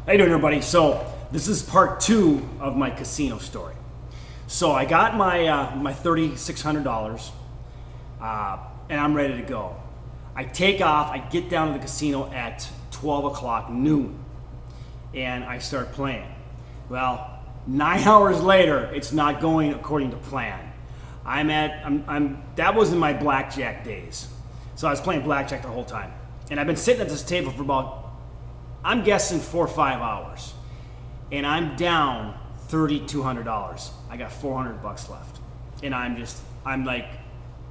How you doing, everybody? So this is part 2 of my casino story. So I got my $3,600, and I'm ready to go. I take off. I get down to the casino at 12 o'clock noon, and I start playing. Well, 9 hours later, it's not going according to plan. That was in my blackjack days. So I was playing blackjack the whole time, and I've been sitting at this table for about, I'm guessing 4 or 5 hours, and I'm down $3,200. I got $400 left, and I'm like,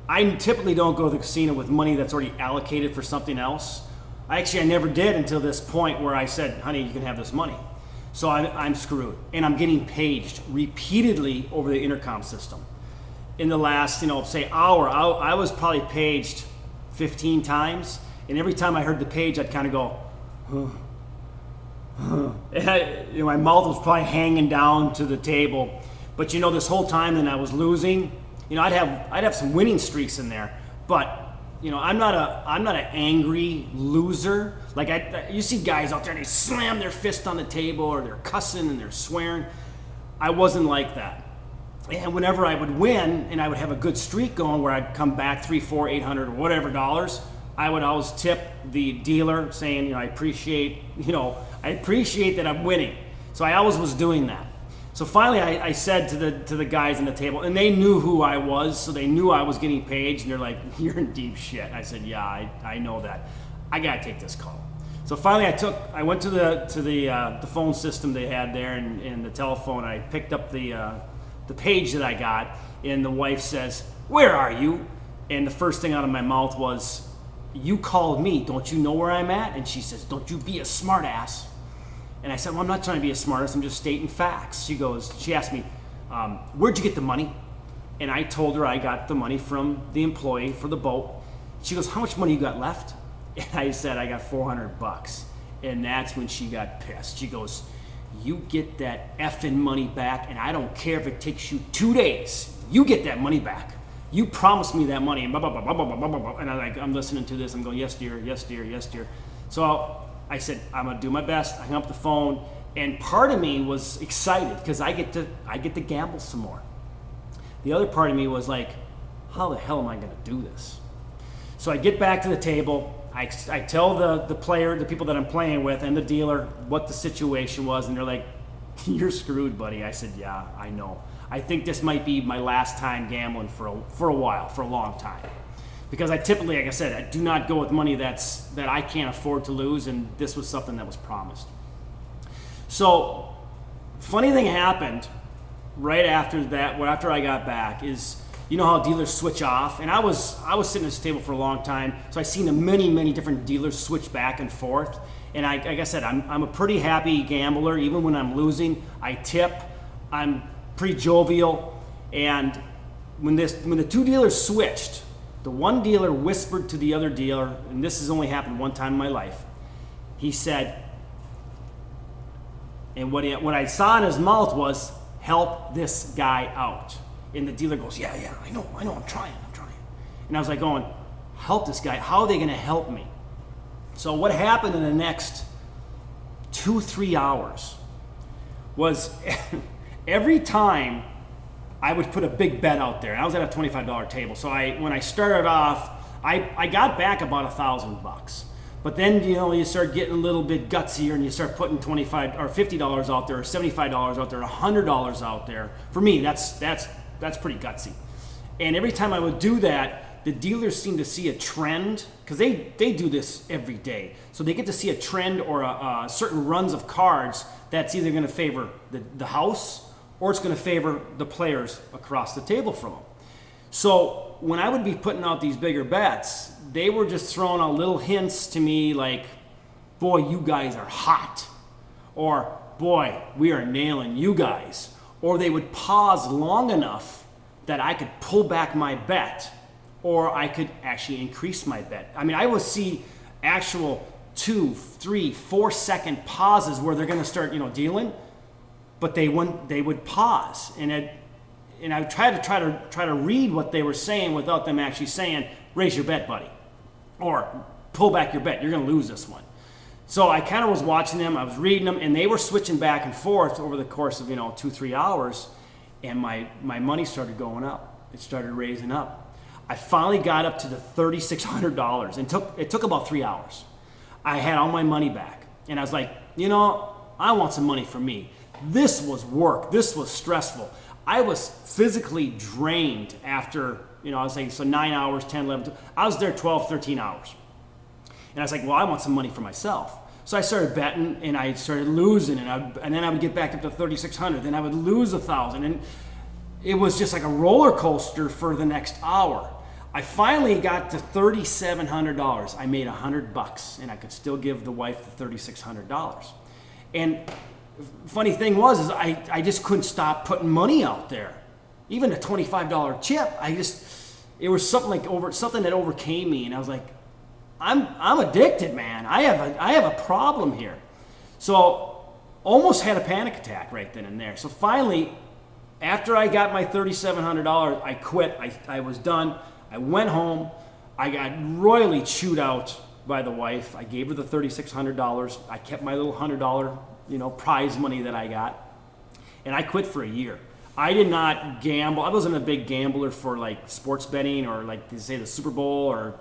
I typically don't go to the casino with money that's already allocated for something else. I never did until this point where I said, honey, you can have this money. So I'm screwed, and I'm getting paged repeatedly over the intercom system. In the last, say hour, I was probably paged 15 times, and every time I heard the page, I'd kind of go, huh. And my mouth was probably hanging down to the table, but this whole time that I was losing, I'd have some winning streaks in there, but I'm not an angry loser. Like you see guys out there and they slam their fist on the table or they're cussing and they're swearing. I wasn't like that. And whenever I would win and I would have a good streak going where I'd come back 300, 400, 800 or whatever dollars, I would always tip the dealer saying, I appreciate that I'm winning. So I always was doing that. So finally I said to the guys on the table, and they knew who I was, so they knew I was getting paged, and they're like, you're in deep shit. I said, yeah, I know that. I gotta take this call. So finally I went to the phone system they had there and the telephone. I picked up the page that I got, and the wife says, where are you? And the first thing out of my mouth was, you called me, don't you know where I'm at? And she says, don't you be a smart ass. And I said, well, I'm not trying to be a smart ass, I'm just stating facts. She asked me, where'd you get the money? And I told her I got the money from the employee for the boat. She goes, how much money you got left? And I said, I got $400. And that's when she got pissed. She goes, you get that effing money back, and I don't care if it takes you 2 days. You get that money back. You promised me that money, and blah, blah, blah, blah, blah, blah, blah, blah. And I'm listening to this. I'm going, yes, dear, yes, dear, yes, dear. So I said, I'm going to do my best. I hung up the phone, and part of me was excited because I get to gamble some more. The other part of me was like, how the hell am I going to do this? So I get back to the table. I tell the player, the people that I'm playing with, and the dealer what the situation was, and they're like, you're screwed, buddy. I said, yeah, I know. I think this might be my last time gambling for a while, for a long time. Because I typically, like I said, I do not go with money that I can't afford to lose, and this was something that was promised. So, funny thing happened right after that, after I got back, is how dealers switch off, and I was sitting at this table for a long time, so I seen many different dealers switch back and forth. And like I said, I'm a pretty happy gambler. Even when I'm losing, I tip. I'm pretty jovial. And when the two dealers switched, the one dealer whispered to the other dealer, and this has only happened one time in my life. He said, and what I saw in his mouth was, help this guy out. And the dealer goes, yeah, I know, I'm trying. And I was like going, help this guy, how are they gonna help me? So what happened in the next 2-3 hours was every time I would put a big bet out there. I was at a $25 table. So when I started off, I got back about $1,000. But then, you start getting a little bit gutsier and you start putting $25 or $50 out there, or $75 out there, $100 out there. For me, that's pretty gutsy. And every time I would do that, the dealers seem to see a trend, because they do this every day. So they get to see a trend or a certain runs of cards that's either going to favor the house or it's going to favor the players across the table from them. So when I would be putting out these bigger bets, they were just throwing out little hints to me like, boy, you guys are hot. Or, boy, we are nailing you guys. Or they would pause long enough that I could pull back my bet, or I could actually increase my bet. I mean, I will see actual 2, 3, 4 second pauses where they're going to start, dealing, but they would pause, and I would try to read what they were saying without them actually saying, raise your bet, buddy, or pull back your bet, you're going to lose this one. So I kind of was watching them, I was reading them, and they were switching back and forth over the course of, 2-3 hours, and my money started going up. It started raising up. I finally got up to the $3,600, and it took about 3 hours. I had all my money back, and I was like, I want some money for me. This was work. This was stressful. I was physically drained after, I was saying, so 9 hours, 10, 11, I was there 12, 13 hours. And I was like, well, I want some money for myself. So I started betting, and I started losing, and then I would get back up to 3,600, then I would lose 1,000, and it was just like a roller coaster for the next hour. I finally got to $3,700. I made $100, and I could still give the wife the $3,600. And funny thing was, I just couldn't stop putting money out there, even a $25 chip. It was something that overcame me, and I was like, I'm addicted, man. I have a problem here. So almost had a panic attack right then and there. So finally, after I got my $3,700, I quit. I was done. I went home. I got royally chewed out by the wife. I gave her the $3,600. I kept my little $100, prize money that I got, and I quit for a year. I did not gamble. I wasn't a big gambler for like sports betting or like they say the Super Bowl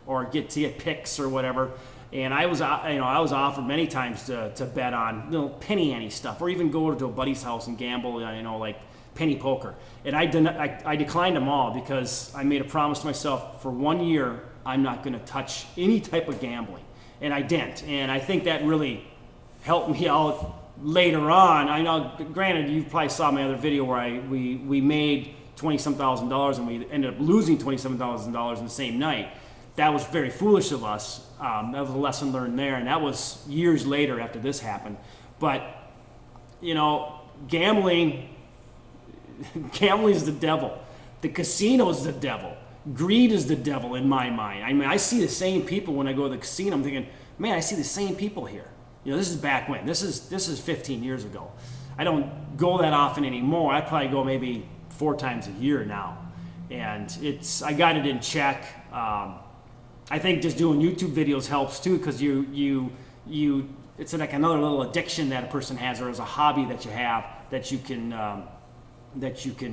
or get picks or whatever. And I was offered many times to bet on penny ante stuff, or even go to a buddy's house and gamble, like penny poker. And I declined them all because I made a promise to myself, for 1 year I'm not going to touch any type of gambling, and I didn't. And I think that really helped me out later on. I know, granted, you probably saw my other video where we made $20-some thousand, and we ended up losing $27,000 in the same night. That was very foolish of us. That was a lesson learned there, and that was years later after this happened. But gambling is the devil. The casino is the devil. Greed is the devil in my mind. I mean, I see the same people when I go to the casino. I'm thinking, man, I see the same people here. This is back when. This is 15 years ago. I don't go that often anymore. I probably go maybe 4 times a year now, and I got it in check. I think just doing YouTube videos helps too, because it's like another little addiction that a person has, or as a hobby that you have that you can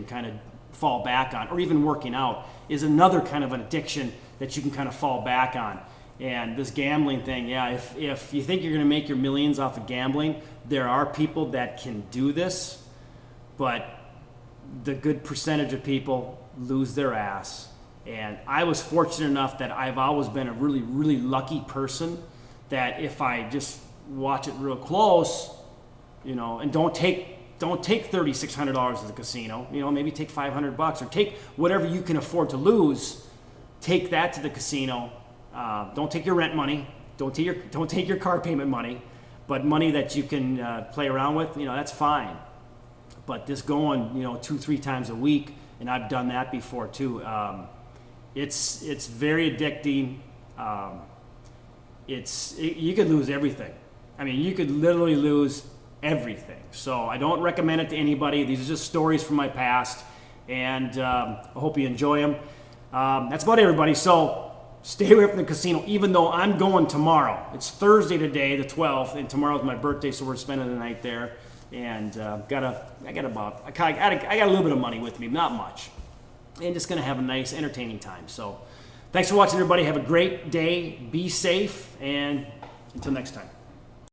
kind of fall back on, or even working out is another kind of an addiction that you can kind of fall back on. And this gambling thing, if you think you're going to make your millions off of gambling, there are people that can do this, but the good percentage of people lose their ass. And I was fortunate enough that I've always been a really, really lucky person, that if I just watch it real close, and don't take $3,600 to the casino, maybe take $500 or take whatever you can afford to lose, take that to the casino. Don't take your rent money, don't take your car payment money, but money that you can play around with, that's fine. But this going, 2-3 times a week, and I've done that before too. It's very addicting. You could lose everything. I mean, you could literally lose everything. So I don't recommend it to anybody. These are just stories from my past, and I hope you enjoy them. That's about it, everybody. So stay away from the casino, even though I'm going tomorrow. It's Thursday today, the 12th, and tomorrow's my birthday, so we're spending the night there. And I got a little bit of money with me, not much, and just gonna have a nice, entertaining time. So thanks for watching, everybody. Have a great day. Be safe, and until next time.